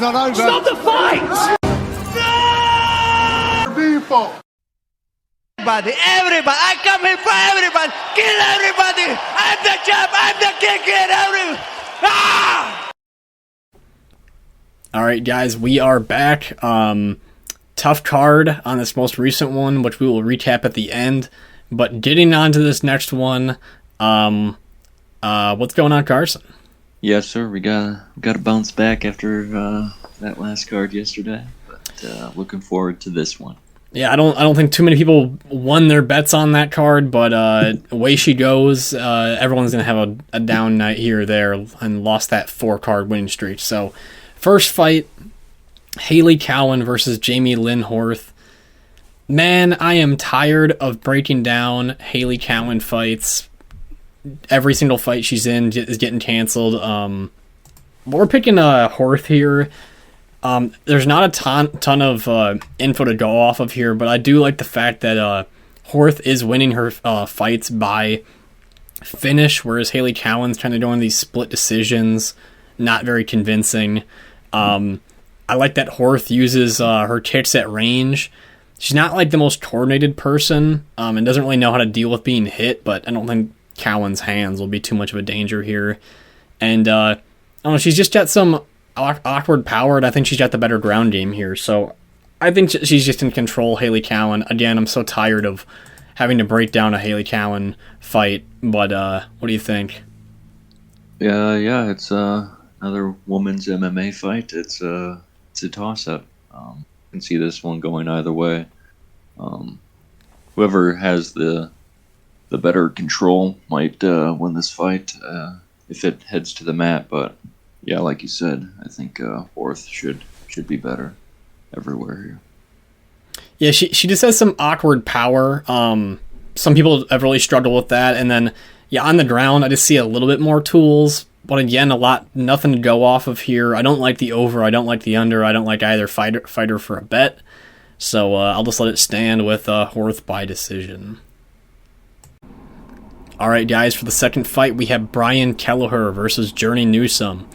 fight's not over. Stop the fight! People. Everybody, I come here for everybody. Kill everybody. I'm the champ. I'm the king. Kill everybody. Ah! All right, guys, we are back. Tough card on this most recent one, which we will recap at the end. But getting on to this next one, what's going on, Carson? Yes, sir. We got to bounce back after that last card yesterday. But looking forward to this one. Yeah, I don't think too many people won their bets on that card, but away she goes. Everyone's gonna have a down night here or there, and lost that 4-card winning streak. So, first fight, Hailey Cowan versus Jamey-Lyn Horth. Man, I am tired of breaking down Hailey Cowan fights. Every single fight she's in is getting canceled. We're picking Horth here. There's not a ton of info to go off of here, but I do like the fact that Horth is winning her fights by finish, whereas Hailey Cowan's kind of doing these split decisions, not very convincing. I like that Horth uses her kicks at range. She's not like the most coordinated person, and doesn't really know how to deal with being hit, but I don't think Cowan's hands will be too much of a danger here. And I don't know, she's just got some awkward power, and I think she's got the better ground game here. So I think she's just in control, Hailey Cowan. Again, I'm so tired of having to break down a Hailey Cowan fight, but what do you think? Yeah, it's another women's MMA fight. It's a toss-up. I can see this one going either way. Whoever has the better control might win this fight if it heads to the mat, but yeah, like you said, I think Horth should be better everywhere here. Yeah, she just has some awkward power. Some people have really struggled with that, and then yeah, on the ground, I just see a little bit more tools. But again, nothing to go off of here. I don't like the over. I don't like the under. I don't like either fighter for a bet. So I'll just let it stand with Horth by decision. All right, guys, for the second fight, we have Brian Kelleher versus Journey Newson.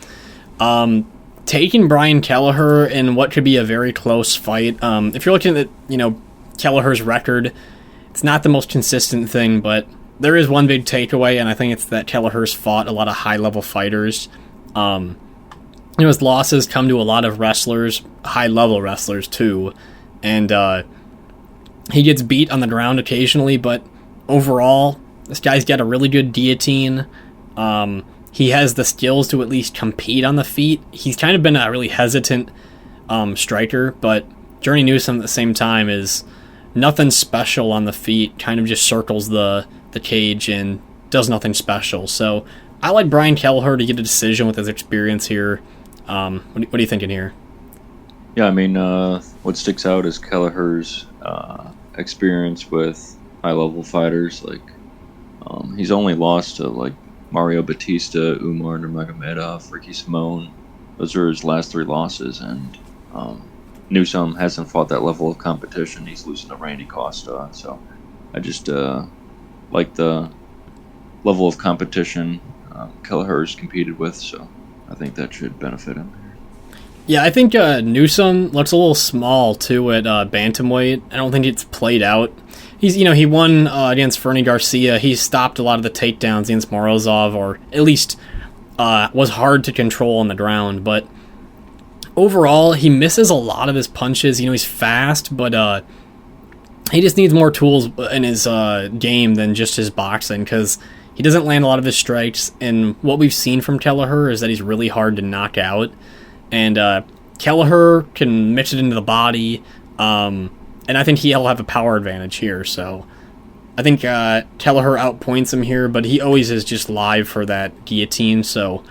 Taking Brian Kelleher in what could be a very close fight. If you're looking at Kelleher's record, it's not the most consistent thing, but there is one big takeaway, and I think it's that Kelleher's fought a lot of high-level fighters. His losses come to a lot of wrestlers, high-level wrestlers too, and he gets beat on the ground occasionally, but overall, this guy's got a really good guillotine. He has the skills to at least compete on the feet. He's kind of been a really hesitant striker, but Journey Newson at the same time is nothing special on the feet, kind of just circles the cage and does nothing special. So I like Brian Kelleher to get a decision with his experience here. What are you thinking here? Yeah, I mean, what sticks out is Kelleher's experience with high-level fighters. Like, he's only lost to like Mario Batista, Umar Nurmagomedov, Ricky Simone. Those are his last 3 losses, and Newsom hasn't fought that level of competition. He's losing to Randy Costa, so I just like the level of competition Kelleher's competed with, so I think that should benefit him. Yeah, I think Newsom looks a little small too at bantamweight. I don't think it's played out. He won against Fernie Garcia. He stopped a lot of the takedowns against Morozov, or at least was hard to control on the ground. But overall, he misses a lot of his punches. He's fast, but he just needs more tools in his game than just his boxing, because he doesn't land a lot of his strikes. And what we've seen from Kelleher is that he's really hard to knock out. And Kelleher can mix it into the body, and I think he'll have a power advantage here. So I think Kelleher outpoints him here, but he always is just live for that guillotine. So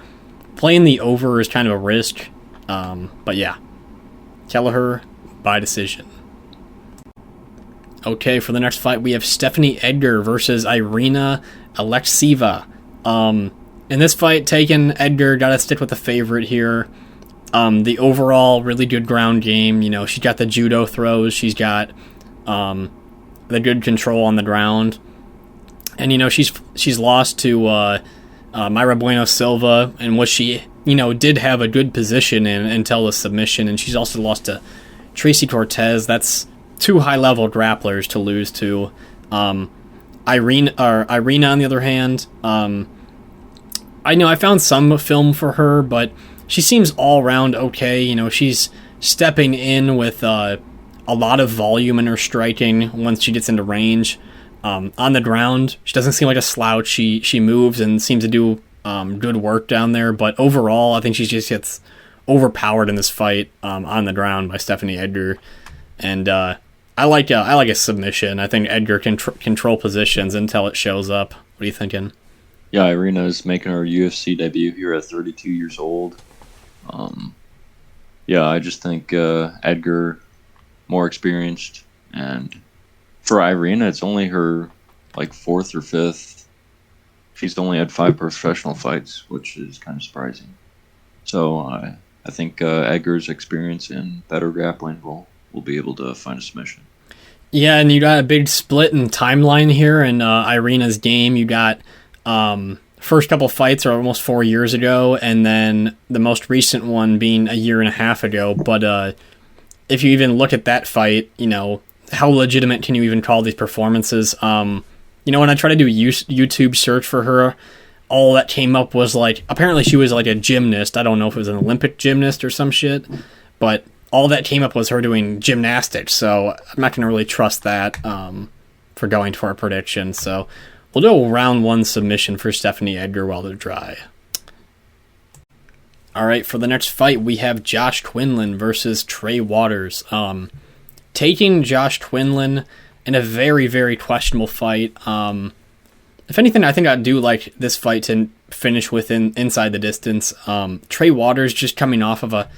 playing the over is kind of a risk. But yeah, Kelleher by decision. Okay, for the next fight, we have Stephanie Edgar versus Irina Alekseeva. In this fight, taking Edgar, gotta stick with the favorite here. The overall really good ground game. She's got the judo throws. She's got the good control on the ground. And, she's lost to Mayra Bueno Silva, in which she did have a good position in until the submission, and she's also lost to Tracy Cortez. That's two high-level grapplers to lose to. Irina, on the other hand, I found some film for her, but she seems all-around okay. She's stepping in with a lot of volume in her striking once she gets into range. On the ground, she doesn't seem like a slouch. She moves and seems to do good work down there, but overall, I think she just gets overpowered in this fight on the ground by Stephanie Edgar. And I like a submission. I think Edgar can control positions until it shows up. What are you thinking? Yeah, Irina is making her UFC debut here at 32 years old. I just think Edgar more experienced, and for Irina, it's only her fourth or fifth. She's only had 5 professional fights, which is kind of surprising. So I think Edgar's experience and better grappling will be able to find a submission. Yeah, and you got a big split in timeline here in Irina's game. You got first couple fights are almost 4 years ago, and then the most recent one being a year and a half ago. But if you even look at that fight, how legitimate can you even call these performances? When I try to do YouTube search for her, all that came up was apparently she was a gymnast. I don't know if it was an Olympic gymnast or some shit, but all that came up was her doing gymnastics. So I'm not going to really trust that for going to our prediction. So we'll do a round 1 submission for Stephanie Edgar while they're dry. All right, for the next fight, we have Josh Quinlan versus Trey Waters. Taking Josh Quinlan in a very, very questionable fight. If anything, I think I do like this fight to finish inside the distance. Trey Waters just coming off of a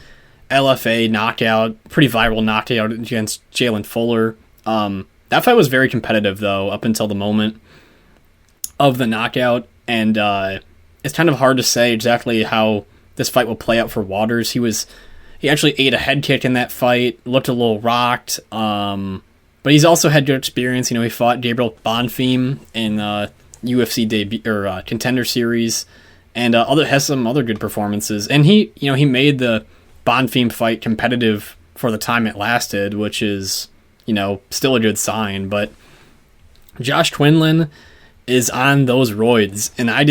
LFA knockout, pretty viral knockout against Jalen Fuller. That fight was very competitive, though, up until the moment of the knockout, and it's kind of hard to say exactly how this fight will play out for Waters. He actually ate a head kick in that fight, looked a little rocked, but he's also had good experience. He fought Gabriel Bonfim in UFC debut or Contender Series, and has some other good performances. And he made the Bonfim fight competitive for the time it lasted, which is still a good sign. But Josh Quinlan is on those roids, and I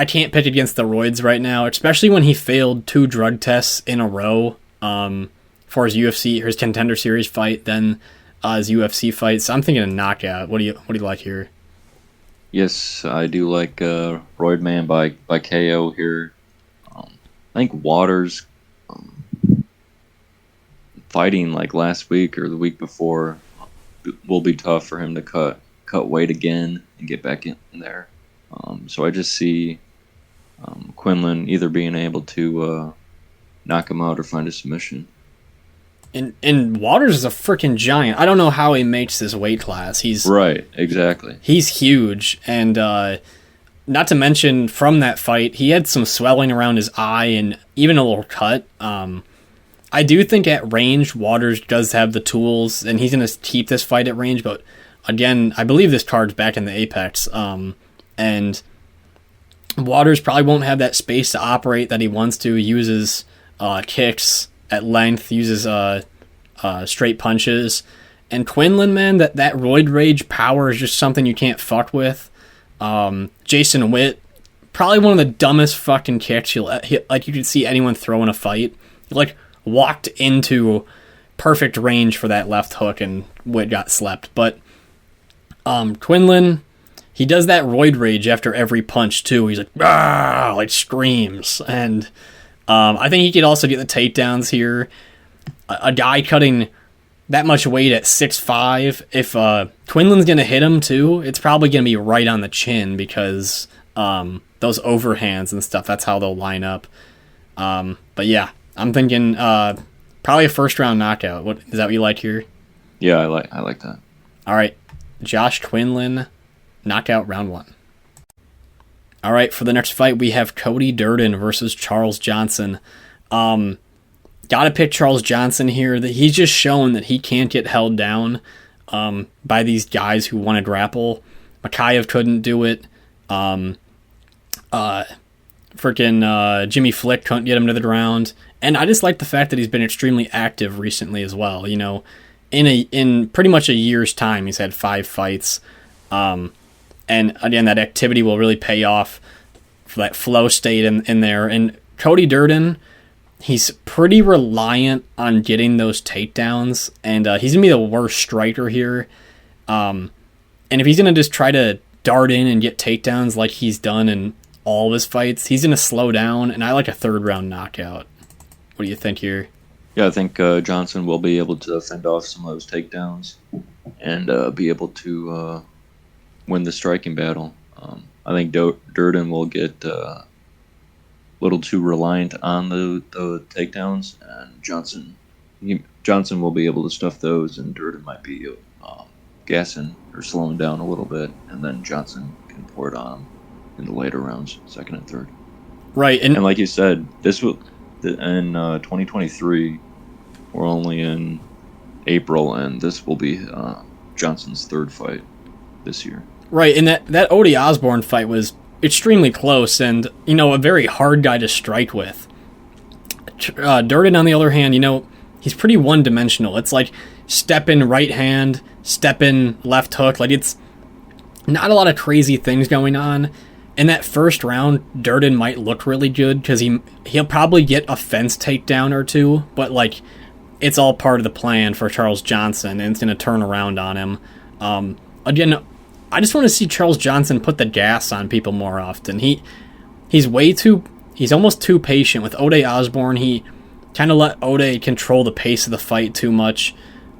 can't pick against the roids right now, especially when he failed 2 drug tests in a row for his UFC or his Contender Series fight, then his UFC fight. So I'm thinking a knockout. What do you like here? Yes, I do like Roid Man by Caio here. I think Waters fighting last week or the week before will be tough for him to cut weight again and get back in there. So I just see Quinlan either being able to knock him out or find a submission. And Waters is a freaking giant. I don't know how he makes this weight class. Right, exactly. He's huge, and not to mention from that fight, he had some swelling around his eye and even a little cut. I do think at range, Waters does have the tools, and he's going to keep this fight at range. But again, I believe this card's back in the Apex, and Waters probably won't have that space to operate that he wants to. He uses kicks at length, uses straight punches. And Quinlan, man, that roid rage power is just something you can't fuck with. Jason Witt, probably one of the dumbest fucking kicks you could see anyone throw in a fight. He walked into perfect range for that left hook, and Witt got slept. But Quinlan, he does that roid rage after every punch too. He's screams, and I think he could also get the takedowns here. A guy cutting that much weight at 6'5", if Quinlan's gonna hit him too, it's probably gonna be right on the chin because those overhands and stuff. That's how they'll line up. But yeah, I'm thinking probably a first round knockout. What is that? What you like here? Yeah, I like that. All right, Josh Quinlan, knockout round 1. All right, for the next fight, we have Cody Durden versus Charles Johnson. Gotta pick Charles Johnson here. That he's just shown that he can't get held down by these guys who want to grapple. Makayev couldn't do it. freaking Jimmy Flick couldn't get him to the ground. And I just like the fact that he's been extremely active recently as well. You know, in pretty much a year's time, he's had 5 fights. And again, that activity will really pay off for that flow state in there. And Cody Durden, he's pretty reliant on getting those takedowns, and he's going to be the worst striker here. And if he's going to just try to dart in and get takedowns like he's done in all of his fights, he's going to slow down, and I like a 3rd round knockout. What do you think here? Yeah, I think Johnson will be able to fend off some of those takedowns and be able to win the striking battle. I think Durden will get a little too reliant on the takedowns, and Johnson will be able to stuff those, and Durden might be gassing or slowing down a little bit, and then Johnson can pour it on him in the later rounds, 2nd and 3rd. Right, and like you said, this will in 2023. We're only in April, and this will be Johnson's 3rd fight this year. Right, and that Ode Osborne fight was extremely close, and you know, a very hard guy to strike with. Durden, on the other hand, you know, he's pretty one-dimensional. It's like step in right hand, step in left hook. Like, it's not a lot of crazy things going on. In that first round, Durden might look really good because he'll probably get a fence takedown or 2, but like, it's all part of the plan for Charles Johnson, and it's going to turn around on him. Again, I just want to see Charles Johnson put the gas on people more often. He's almost too patient. With Ode Osborne, he kind of let Ode control the pace of the fight too much.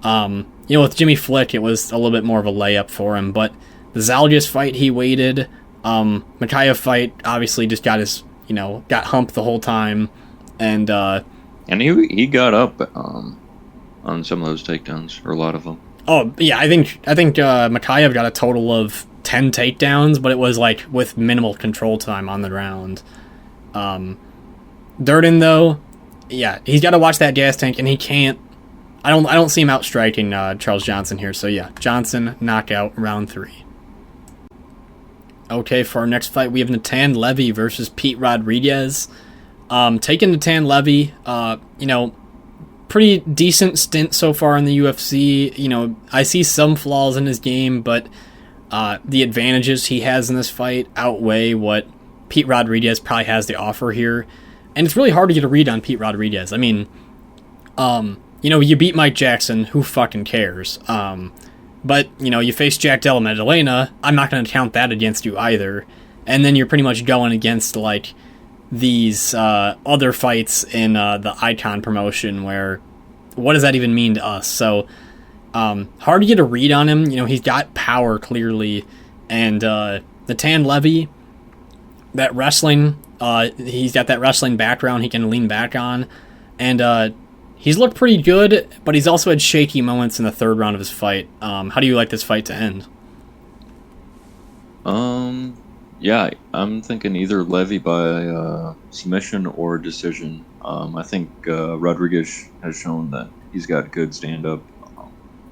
You know, with Jimmy Flick, it was a little bit more of a layup for him, but the Zalgiris fight, he waited. Michal fight, obviously just got humped the whole time, and he got up on some of those takedowns, or a lot of them. Oh yeah, I think Mikhail got a total of 10 takedowns, but it was like with minimal control time on the round. Durden though, yeah, he's got to watch that gas tank, and he can't. I don't see him outstriking Charles Johnson here. So yeah, Johnson knockout round 3. Okay, for our next fight, we have Natan Levy versus Pete Rodriguez. Taking Natan Levy, you know, pretty decent stint so far in the UFC. You know, I see some flaws in his game, but the advantages he has in this fight outweigh what Pete Rodriguez probably has to offer here. And it's really hard to get a read on Pete Rodriguez. I mean, you know, you beat Mike Jackson, who fucking cares? But, you know, you face Jack Della Maddalena, I'm not going to count that against you either. And then you're pretty much going against, like, these other fights in the Icon promotion where, what does that even mean to us? So, hard to get a read on him. You know, he's got power, clearly. And Natan Levy, that wrestling, he's got that wrestling background he can lean back on. And he's looked pretty good, but he's also had shaky moments in the 3rd round of his fight. How do you like this fight to end? Yeah, I'm thinking either Levy by submission or decision. I think Rodriguez has shown that he's got good stand-up.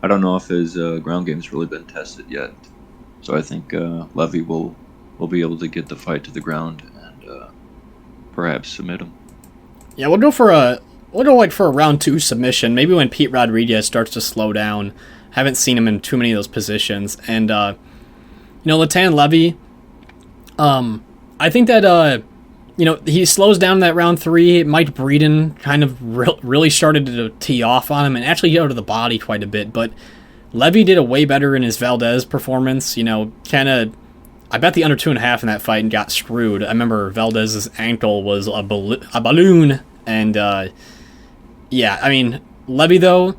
I don't know if his ground game's really been tested yet, so I think Levy will be able to get the fight to the ground and perhaps submit him. Yeah, we'll go for a round 2 submission. Maybe when Pete Rodriguez starts to slow down. Haven't seen him in too many of those positions. And you know, Natan Levy, I think that you know, he slows down that round 3. Mike Breeden kind of really started to tee off on him and actually get out of the body quite a bit. But Levy did a way better in his Valdez performance. You know, kind of, I bet the under 2.5 in that fight and got screwed. I remember Valdez's ankle was a balloon. And yeah, I mean, Levy though,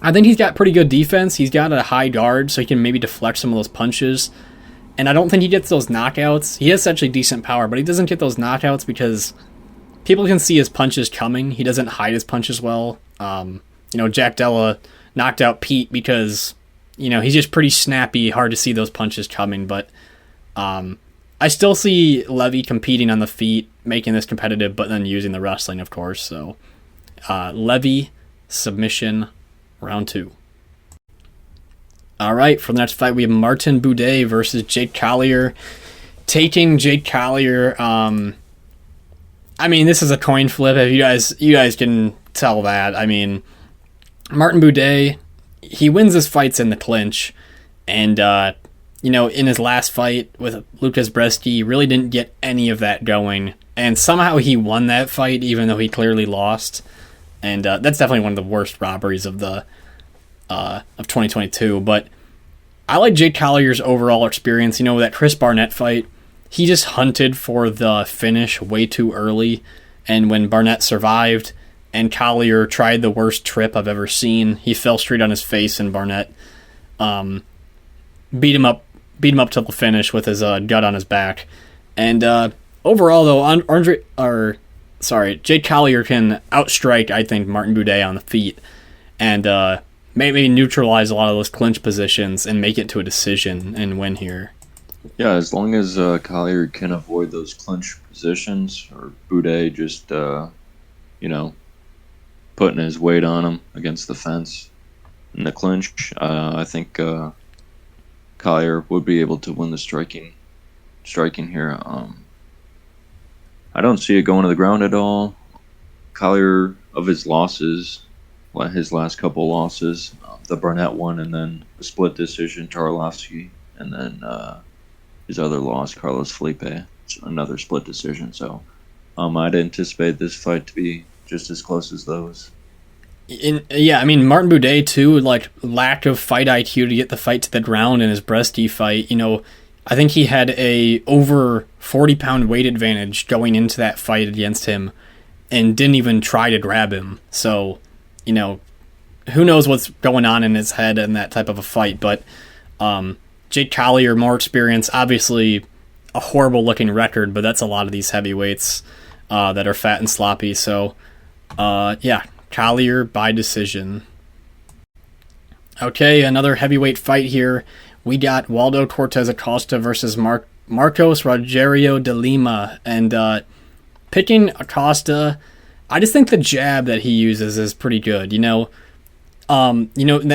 I think he's got pretty good defense. He's got a high guard, so he can maybe deflect some of those punches. And I don't think he gets those knockouts. He has actually decent power, but he doesn't get those knockouts because people can see his punches coming. He doesn't hide his punches well. You know, Jack Della knocked out Pete because, you know, he's just pretty snappy, hard to see those punches coming. But I still see Levy competing on the feet, making this competitive, but then using the wrestling, of course. So Levy, submission, round 2. All right, for the next fight, we have Martin Buday versus Jake Collier. Taking Jake Collier, I mean, this is a coin flip. If you guys can tell that. I mean, Martin Buday, he wins his fights in the clinch, and in his last fight with Lucas Brzeski, he really didn't get any of that going, and somehow he won that fight even though he clearly lost, and that's definitely one of the worst robberies of 2022. But I like Jake Collier's overall experience. That Chris Barnett fight, he just hunted for the finish way too early, and when Barnett survived and Collier tried the worst trip I've ever seen, he fell straight on his face, and Barnett beat him up till the finish with his gut on his back. And overall, though, Jake Collier can outstrike, I think, Martin Buday on the feet, and maybe neutralize a lot of those clinch positions and make it to a decision and win here. Yeah, as long as Collier can avoid those clinch positions, or Buday just, putting his weight on him against the fence in the clinch, I think Collier would be able to win the striking here. I don't see it going to the ground at all. Collier, of his losses, his last couple losses, the Barnett one, and then the split decision, Tarlovsky, and then his other loss, Carlos Felipe, it's another split decision. So I'd anticipate this fight to be just as close as those. Martin Buday too, lack of fight IQ to get the fight to the ground in his Brzeski fight. I think he had a over 40-pound weight advantage going into that fight against him and didn't even try to grab him. So, who knows what's going on in his head in that type of a fight. But Jake Collier, more experience, obviously a horrible-looking record, but that's a lot of these heavyweights that are fat and sloppy. So, Collier by decision. Okay, another heavyweight fight here. We got Waldo Cortes-Acosta versus Marcos Rogerio de Lima. And picking Acosta, I just think the jab that he uses is pretty good. That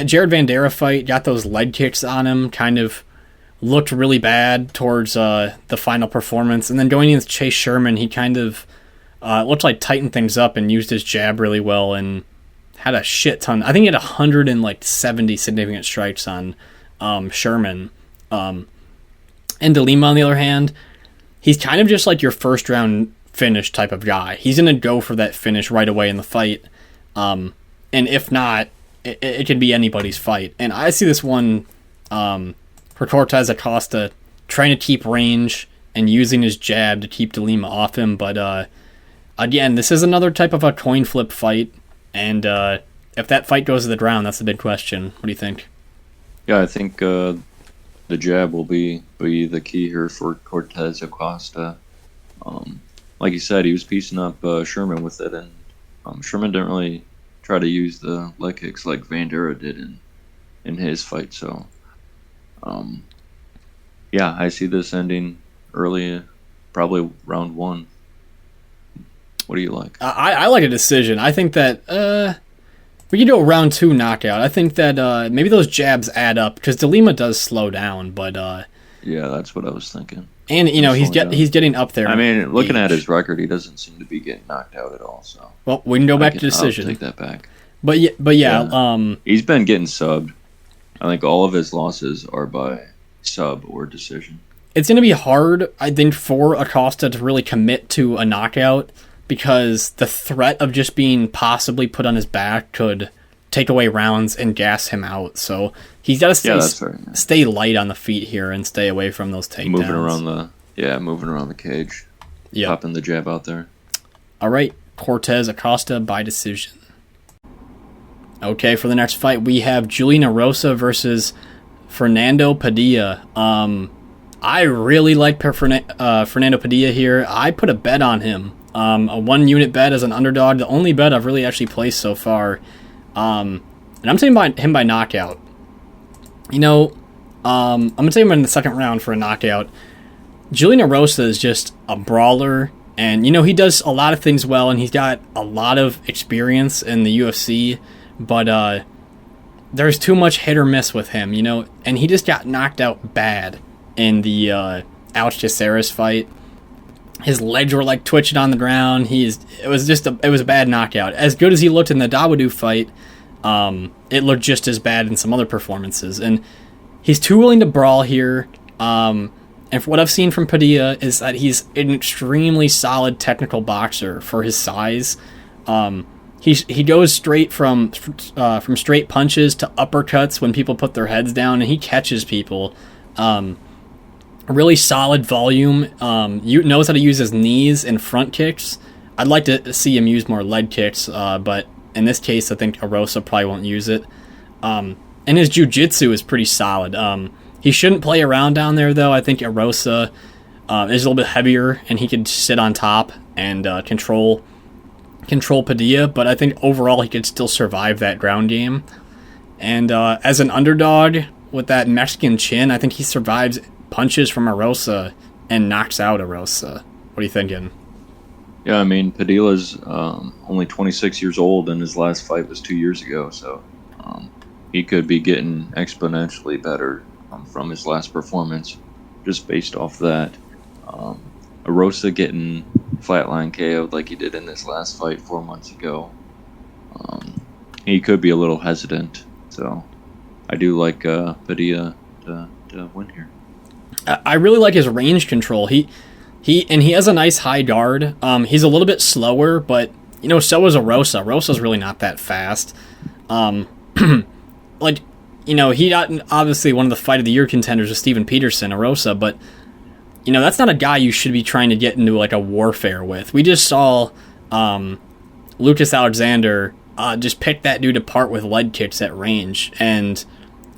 Jared Vanderaa fight got those leg kicks on him, kind of looked really bad towards the final performance. And then going against Chase Sherman, he kind of looked like tightened things up and used his jab really well and had a shit ton. I think he had 170 significant strikes on Sherman. And De Lima, on the other hand, he's kind of just like your first round finish type of guy. He's going to go for that finish right away in the fight. And if not, it could be anybody's fight. And I see this one for Cortes-Acosta trying to keep range and using his jab to keep De Lima off him. But again, this is another type of a coin flip fight. And if that fight goes to the ground, that's the big question. What do you think? Yeah, I think the jab will be the key here for Cortes-Acosta. Like you said, he was piecing up Sherman with it, and Sherman didn't really try to use the leg kicks like Vanderaa did in his fight. So, I see this ending early, probably round one. What do you like? I like a decision. I think that we can do a round 2 knockout. I think that maybe those jabs add up because De Lima does slow down, but yeah, that's what I was thinking. And he's getting up there. I mean, looking at his record, he doesn't seem to be getting knocked out at all. So we can go back to decision. I'll take that back. But yeah. He's been getting subbed. I think all of his losses are by sub or decision. It's going to be hard, I think, for Acosta to really commit to a knockout, because the threat of just being possibly put on his back could take away rounds and gas him out. So he's got to stay light on the feet here and stay away from those takedowns. Moving around the cage. Yeah. Popping the jab out there. All right, Cortes-Acosta by decision. Okay, for the next fight, we have Julian Erosa versus Fernando Padilla. I really like Fernando Padilla here. I put a bet on him. A 1-unit bet as an underdog, the only bet I've really actually placed so far. And I'm taking him by knockout. I'm going to take him in the second round for a knockout. Julian Erosa is just a brawler, and, he does a lot of things well, and he's got a lot of experience in the UFC, but there's too much hit or miss with him, and he just got knocked out bad in the Alex Caceres fight. His legs were like twitching on the ground. It was a bad knockout. As good as he looked in the Dawodu fight, it looked just as bad in some other performances. And he's too willing to brawl here. And for what I've seen from Padilla is that he's an extremely solid technical boxer for his size. He goes straight from straight punches to uppercuts when people put their heads down, and he catches people. Really solid volume. Knows how to use his knees and front kicks. I'd like to see him use more leg kicks, but in this case, I think Erosa probably won't use it. And his jiu-jitsu is pretty solid. He shouldn't play around down there, though. I think Erosa is a little bit heavier, and he could sit on top and control Padilla, but I think overall he could still survive that ground game. And as an underdog with that Mexican chin, I think he survives punches from Erosa and knocks out Erosa. What are you thinking? Yeah, I mean, Padilla's only 26 years old, and his last fight was 2 years ago, so he could be getting exponentially better from his last performance, just based off that. Erosa getting flatline KO'd like he did in his last fight 4 months ago. He could be a little hesitant, so I do like Padilla to win here. I really like his range control. He has a nice high guard. He's a little bit slower, but so is Erosa. Erosa's really not that fast. He got obviously one of the fight of the year contenders with Steven Peterson, Erosa, but that's not a guy you should be trying to get into like a warfare with. We just saw Lucas Alexander just pick that dude apart with leg kicks at range, and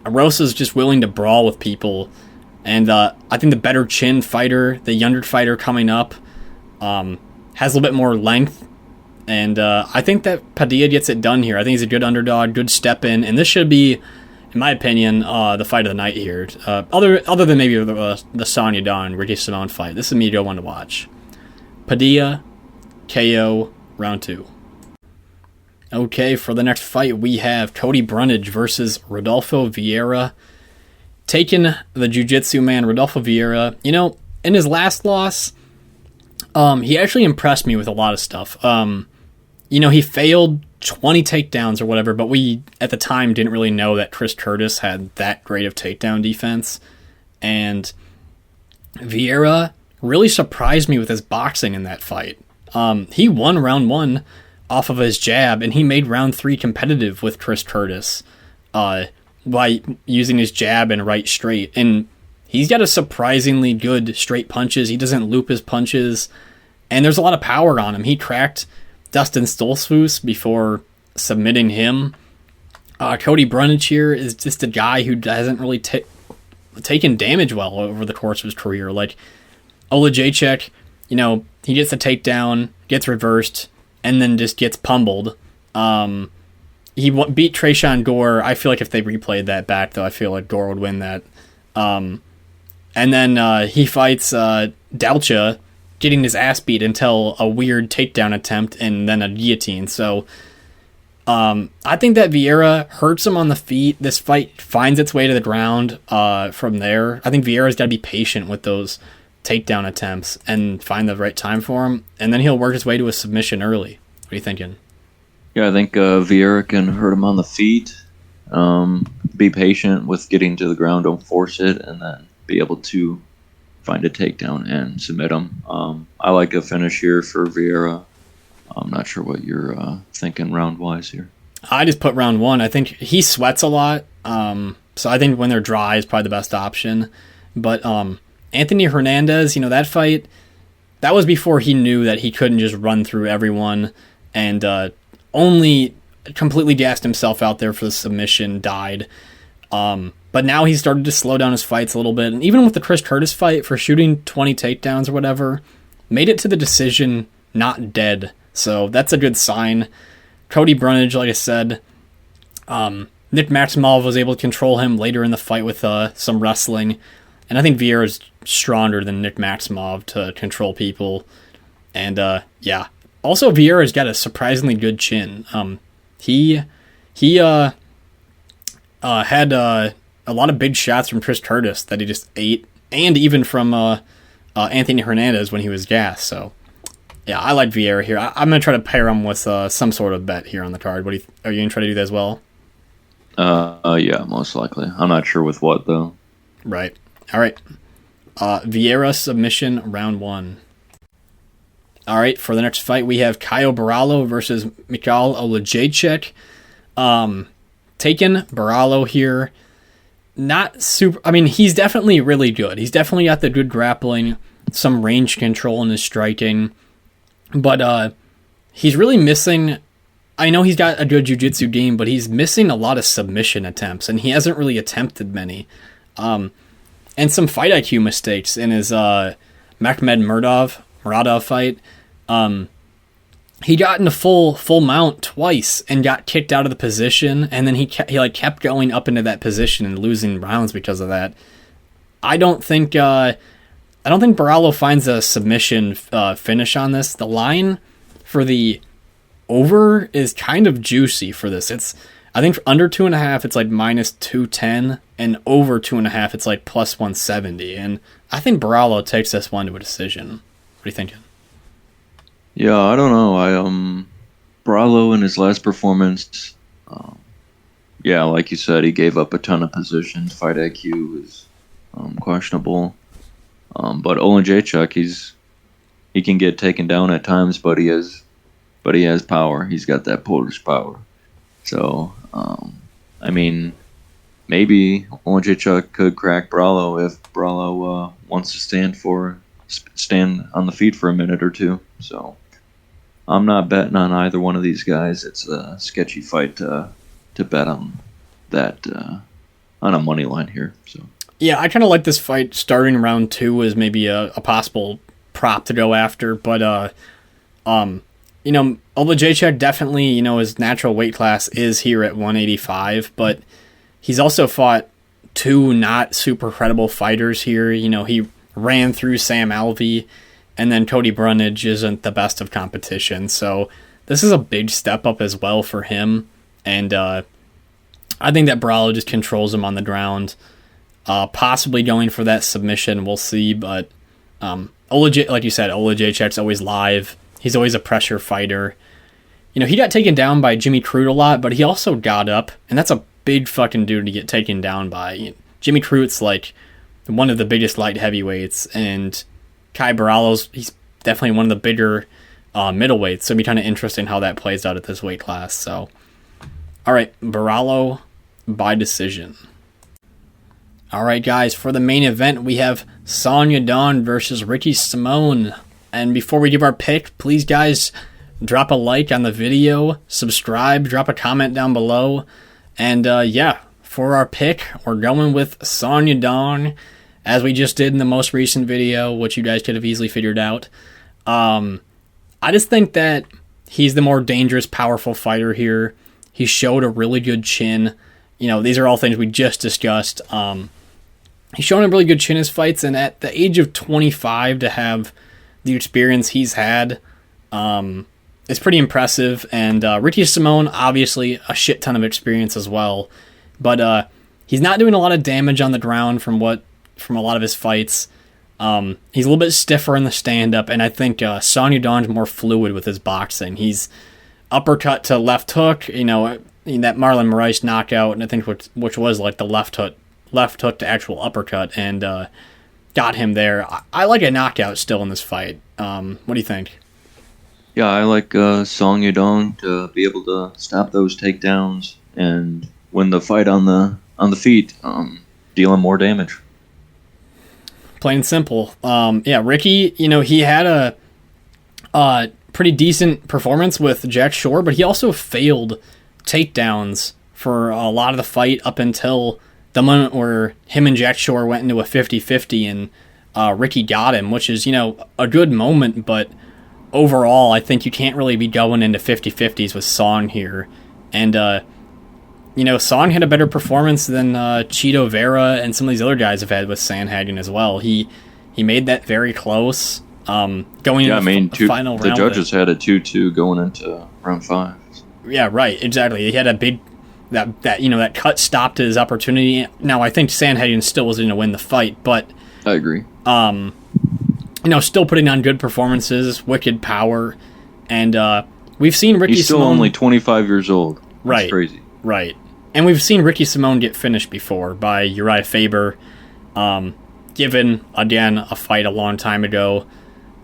Erosa's just willing to brawl with people. And I think the better chin fighter, the younger fighter coming up, has a little bit more length. And I think that Padilla gets it done here. I think he's a good underdog, good step in. And this should be, in my opinion, the fight of the night here. Other than maybe the Sonya Dawn, Ricky Simone fight. This is me go one to watch. Padilla, KO, round 2. Okay, for the next fight, we have Cody Brundage versus Rodolfo Vieira. Taking the jiu-jitsu man, Rodolfo Vieira. In his last loss, he actually impressed me with a lot of stuff. He failed 20 takedowns or whatever, but we, at the time, didn't really know that Chris Curtis had that great of takedown defense. And Vieira really surprised me with his boxing in that fight. He won round 1 off of his jab, and he made round 3 competitive with Chris Curtis. By using his jab and right straight. And he's got a surprisingly good straight punches. He doesn't loop his punches. And there's a lot of power on him. He cracked Dustin Stoltzfus before submitting him. Cody Brundage here is just a guy who hasn't really taken damage well over the course of his career. Like Oleksiejczuk, he gets a takedown, gets reversed, and then just gets pummeled. He beat Tresean Gore. I feel like if they replayed that back, though, I feel like Gore would win that. And then he fights Dalcha, getting his ass beat until a weird takedown attempt and then a guillotine. So I think that Vieira hurts him on the feet. This fight finds its way to the ground from there. I think Vieira's got to be patient with those takedown attempts and find the right time for him. And then he'll work his way to a submission early. What are you thinking? Yeah, I think Vieira can hurt him on the feet, be patient with getting to the ground, don't force it, and then be able to find a takedown and submit him. I like a finish here for Vieira. I'm not sure what you're thinking round-wise here. I just put round 1. I think he sweats a lot, so I think when they're dry is probably the best option. But Anthony Hernandez, that fight, that was before he knew that he couldn't just run through everyone and only completely gassed himself out there for the submission, died. But now he started to slow down his fights a little bit. And even with the Chris Curtis fight, for shooting 20 takedowns or whatever, made it to the decision not dead. So that's a good sign. Cody Brundage, like I said, Nick Maximov was able to control him later in the fight with some wrestling. And I think Vieira is stronger than Nick Maximov to control people. And yeah. Also, Vieira's got a surprisingly good chin. He had a lot of big shots from Chris Curtis that he just ate, and even from Anthony Hernandez when he was gassed. So, yeah, I like Vieira here. I'm going to try to pair him with some sort of bet here on the card. Are you going to try to do that as well? Yeah, most likely. I'm not sure with what, though. Right. All right. Vieira submission, round 1. All right, for the next fight, we have Caio Borralho versus Michal Oleksiejczuk. Taking Borralho here. Not super... I mean, he's definitely really good. He's definitely got the good grappling, some range control in his striking. But he's really missing... I know he's got a good jiu-jitsu game, but he's missing a lot of submission attempts, and he hasn't really attempted many. And some fight IQ mistakes in his Makhmed Muradov fight. He got into full mount twice and got kicked out of the position, and then he kept going up into that position and losing rounds because of that. I don't think Borralho finds a submission finish on this. The line for the over is kind of juicy for this. I think for under 2.5 it's like minus 210, and over 2.5 it's like plus 170. And I think Borralho takes this one to a decision. What are you thinking? Yeah, I don't know. Borralho in his last performance, yeah, like you said, he gave up a ton of positions. Fight IQ was questionable. But Oleksiejczuk, he can get taken down at times, but he has power. He's got that Polish power. So, I mean, maybe Oleksiejczuk could crack Borralho if Borralho wants to stand on the feet for a minute or two. So, I'm not betting on either one of these guys. It's a sketchy fight to bet on that on a money line here. So, yeah, I kind of like this fight starting round 2 as maybe a possible prop to go after, but Oleksiejczuk definitely, his natural weight class is here at 185, but he's also fought 2 not super credible fighters here. He ran through Sam Alvey, and then Cody Brundage isn't the best of competition, so this is a big step up as well for him, and I think that Borralho just controls him on the ground, possibly going for that submission, we'll see, but like you said, Oleksiejczuk's always live. He's always a pressure fighter. He got taken down by Jimmy Crute a lot, but he also got up, and that's a big fucking dude to get taken down by. Jimmy Crute's like one of the biggest light heavyweights, and Caio Borralho's, he's definitely one of the bigger middleweights, so it'll be kind of interesting how that plays out at this weight class. So, all right, Borralho by decision. All right, guys, for the main event, we have Yadong versus Ricky Simón. And before we give our pick, please, guys, drop a like on the video, subscribe, drop a comment down below. And, for our pick, we're going with Yadong, as we just did in the most recent video, which you guys could have easily figured out. I just think that he's the more dangerous, powerful fighter here. He showed a really good chin. These are all things we just discussed. He's shown a really good chin in his fights, and at the age of 25 to have the experience he's had is pretty impressive. And Ricky Simón, obviously, a shit ton of experience as well. But he's not doing a lot of damage on the ground from a lot of his fights. He's a little bit stiffer in the stand-up, and I think Yadong's more fluid with his boxing. He's uppercut to left hook, that Marlon Moraes knockout, and I think which was like the left hook to actual uppercut, and got him there. I like a knockout still in this fight. What do you think? Yeah, I like Yadong to be able to stop those takedowns and win the fight on the feet, dealing more damage. Plain and simple. Ricky, he had a pretty decent performance with Jack Shore, but he also failed takedowns for a lot of the fight up until the moment where him and Jack Shore went into a 50-50 and Ricky got him, which is, a good moment, but overall, I think you can't really be going into 50-50s with Song here. And, Song had a better performance than Chito Vera and some of these other guys have had with Sandhagen as well. He made that very close. Going into the final round. The judges had a 2-2 going into round 5. Yeah, right, exactly. He had a big... That cut stopped his opportunity. Now, I think Sandhagen still was going to win the fight, but... I agree. still putting on good performances, wicked power, and we've seen Ricky He's still Simone, only 25 years old. That's right, crazy. Right. And we've seen Ricky Simone get finished before by Uriah Faber, given, again, a fight a long time ago.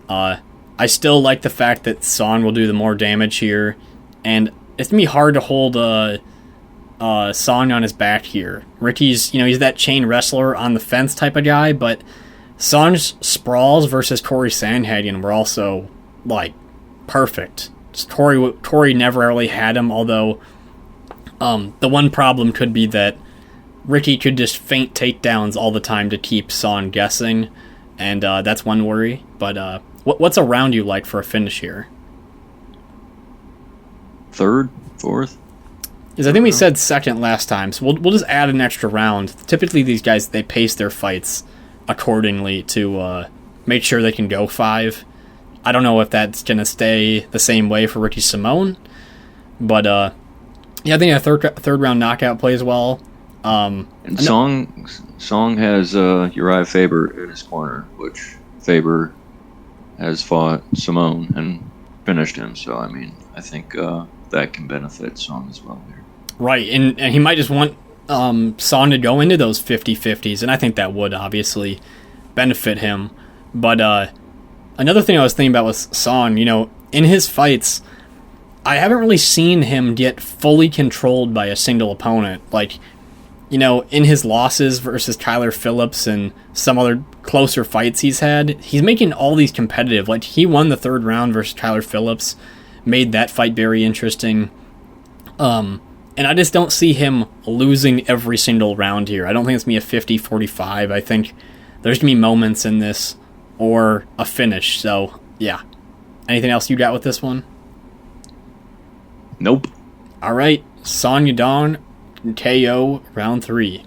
I still like the fact that Son will do the more damage here, and it's going to be hard to hold Son on his back here. Ricky's, he's that chain wrestler on the fence type of guy, but Son's sprawls versus Corey Sandhagen were also, perfect. Corey never really had him, although the one problem could be that Ricky could just feint takedowns all the time to keep Son guessing, and that's one worry. But what's a round you like for a finish here? Third, fourth? Because I think we said second last time, so we'll just add an extra round. Typically these guys, they pace their fights accordingly to make sure they can go 5. I don't know if that's going to stay the same way for Ricky Simone, but I think a third round knockout plays well. And Song has Uriah Faber in his corner, which Faber has fought Simone and finished him. So, I think that can benefit Song as well here. Right, and he might just want Son to go into those 50-50s, and I think that would obviously benefit him. But another thing I was thinking about was Son. In his fights, I haven't really seen him get fully controlled by a single opponent. In his losses versus Kyler Phillips and some other closer fights he's had, he's making all these competitive. He won the third round versus Kyler Phillips, made that fight very interesting. And I just don't see him losing every single round here. I don't think it's going to be a 50-45. I think there's going to be moments in this or a finish. So, yeah. Anything else you got with this one? Nope. All right. Son Yadong, KO, round 3.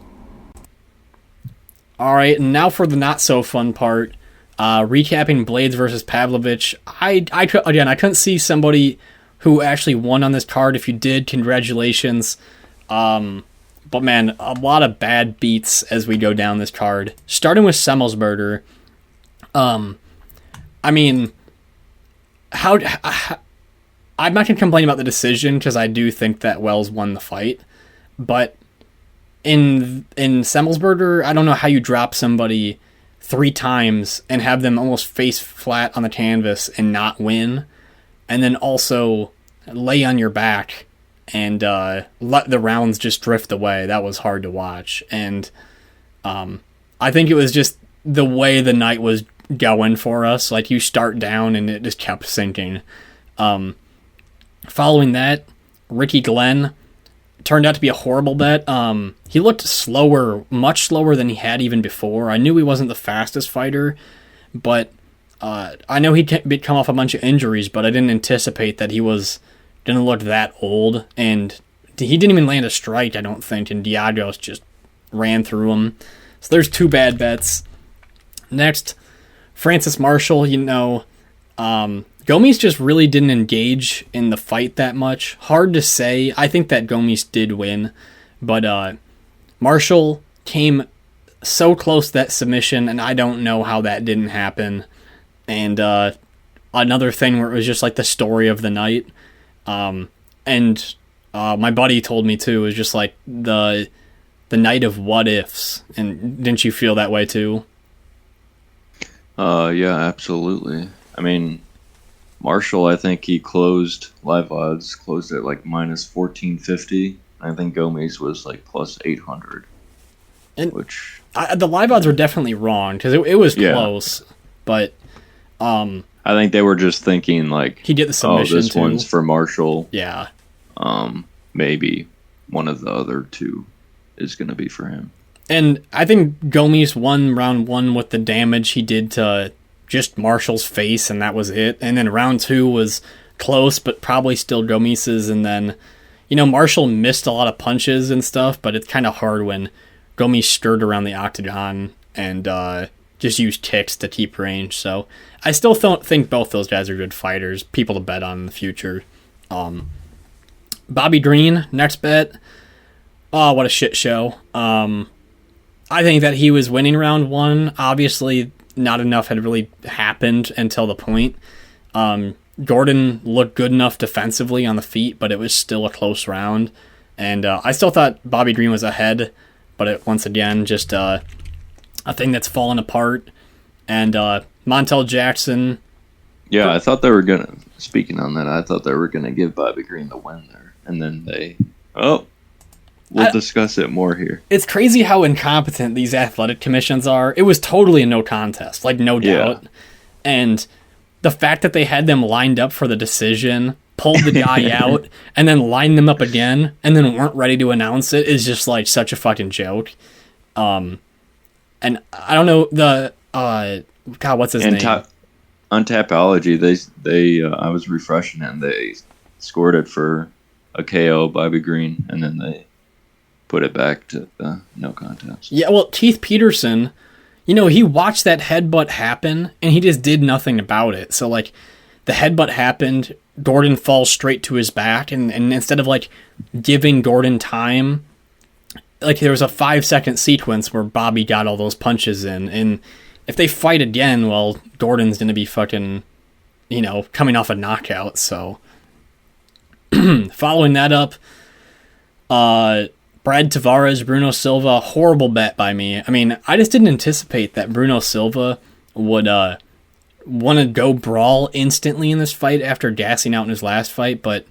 All right, and now for the not-so-fun part. Recapping Blades versus Pavlovich. I couldn't see somebody who actually won on this card. If you did, congratulations. But man, a lot of bad beats as we go down this card. Starting with Semmelsberger. I'm not going to complain about the decision because I do think that Wells won the fight. But in Semmelsberger, I don't know how you drop somebody 3 times and have them almost face flat on the canvas and not win. And then also lay on your back and let the rounds just drift away. That was hard to watch. And I think it was just the way the night was going for us. You start down and it just kept sinking. Following that, Ricky Glenn turned out to be a horrible bet. He looked slower, much slower than he had even before. I knew he wasn't the fastest fighter, but I know he'd come off a bunch of injuries, but I didn't anticipate that he was going to look that old. And he didn't even land a strike, I don't think, and Diagos just ran through him. So there's 2 bad bets. Next, Francis Marshall, Gomes just really didn't engage in the fight that much. Hard to say. I think that Gomes did win, but Marshall came so close to that submission, and I don't know how that didn't happen. And another thing where it was just the story of the night. And my buddy told me too, it was just the night of what ifs. And didn't you feel that way too? Yeah, absolutely. Marshall, I think he closed live odds, closed at minus 1450. I think Gomes was plus 800. And which the live odds were definitely wrong because it was close, but I think they were just thinking he did the submission. Oh, this one's for Marshall. Yeah. Maybe one of the other 2 is going to be for him. And I think Gomes won round 1 with the damage he did to just Marshall's face, and that was it. And then round 2 was close, but probably still Gomes's. And then, Marshall missed a lot of punches and stuff, but it's kind of hard when Gomes stirred around the octagon and just used kicks to keep range. So I still think both those guys are good fighters, people to bet on in the future. Bobby Green, next bet. Oh, what a shit show. I think that he was winning round 1. Obviously, not enough had really happened until the point. Durden looked good enough defensively on the feet, but it was still a close round. And I still thought Bobby Green was ahead, but once again, just a thing that's fallen apart. And Montel Jackson. Yeah, I thought they were going to, speaking on that, I thought they were going to give Bobby Green the win there. And then we'll discuss it more here. It's crazy how incompetent these athletic commissions are. It was totally a no contest, like no doubt. And the fact that they had them lined up for the decision, pulled the guy out, and then lined them up again, and then weren't ready to announce it is just like such a fucking joke. And I don't know God, what's his name? On Tapology, they I was refreshing it, and they scored it for a KO, Bobby Green, and then they put it back to no contest. Yeah, well, Keith Peterson, he watched that headbutt happen, and he just did nothing about it. So, like, the headbutt happened, Durden falls straight to his back, and instead of, like, giving Durden time, like, there was a 5-second sequence where Bobby got all those punches in, and if they fight again, well, Durden's going to be fucking, coming off a knockout, so. Following that up, Brad Tavares, Bruno Silva, horrible bet by me. I mean, I just didn't anticipate that Bruno Silva would want to go brawl instantly in this fight after gassing out in his last fight, but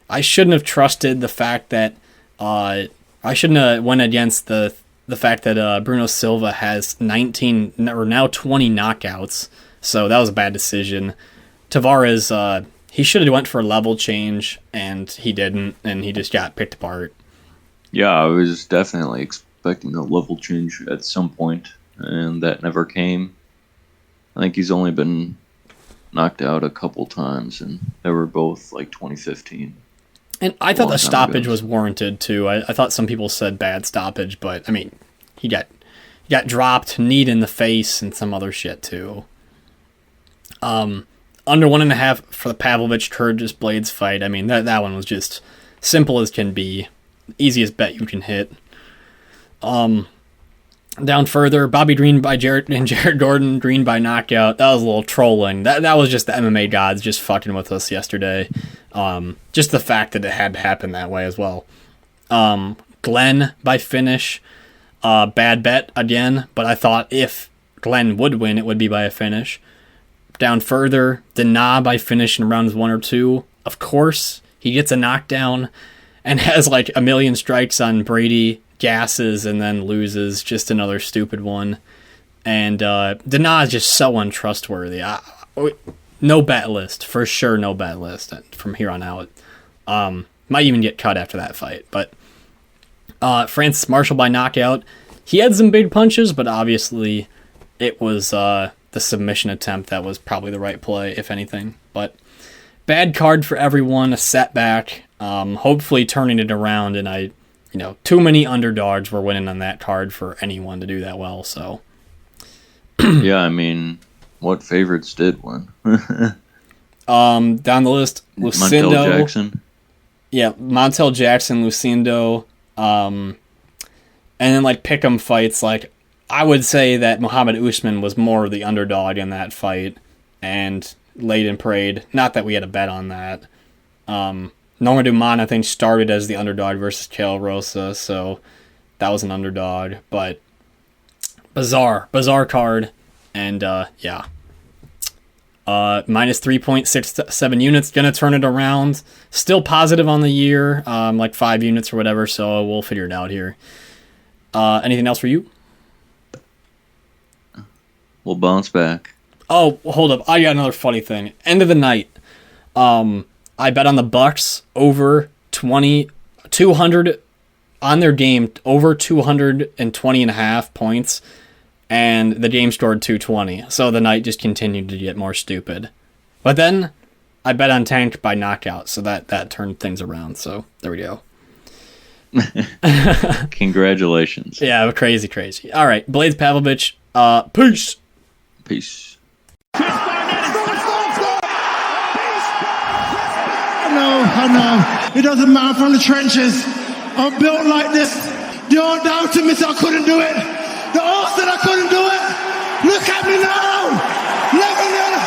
I shouldn't have trusted the fact that I shouldn't have went against the fact that Bruno Silva has 19 or now 20 knockouts, so that was a bad decision. Tavares, he should have went for a level change, and he didn't, and he just got picked apart. Yeah, I was definitely expecting a level change at some point, and that never came. I think he's only been knocked out a couple times, and they were both like 2015. And I thought the stoppage was warranted too. I thought some people said bad stoppage, but I mean, he got dropped, kneed in the face, and some other shit too. Under 1.5 for the Pavlovich Kyrgios Blades fight. I mean, that one was just simple as can be, easiest bet you can hit. Down further, Bobby Green by Jared Durden, Green by knockout. That was a little trolling. That was just the MMA gods just fucking with us yesterday. Just the fact that it had to happen that way as well. Glenn by finish. Bad bet again, but I thought if Glenn would win, it would be by a finish. Down further, Dana by finish in rounds 1 or 2. Of course, he gets a knockdown and has like a million strikes on Brady, gasses, and then loses. Just another stupid one. And Dana is just so untrustworthy. No bet list. For sure, no bet list from here on out. Might even get cut after that fight. But Francis Marshall by knockout. He had some big punches, but obviously it was the submission attempt that was probably the right play, if anything. But bad card for everyone, a setback. Hopefully turning it around, and too many underdogs were winning on that card for anyone to do that well. So yeah, I mean, what favorites did win? Down the list, Lucindo, Montel Jackson. Yeah, Montel Jackson, Lucindo, and then like pick'em fights. Like I would say that Muhammad Usman was more the underdog in that fight, and laid and prayed. Not that we had a bet on that. Norma Dumont, I think, started as the underdog versus Kelleher Erosa, so that was an underdog. But bizarre card, and yeah. Minus 3.67 units, gonna turn it around. Still positive on the year, like 5 units or whatever, so we'll figure it out here. Anything else for you? We'll bounce back. Oh, hold up. I got another funny thing. End of the night. I bet on the Bucks over 200 on their game, over 220.5 points, and the game scored 220. So the night just continued to get more stupid. But then I bet on Tank by knockout, so that turned things around. So there we go. Congratulations. Yeah, crazy. All right, Blades Pavlovich, peace. Peace. I know. It doesn't matter from the trenches. I'm built like this. You don't doubt me, so I couldn't do it. The odds said I couldn't do it. Look at me now! 11-0.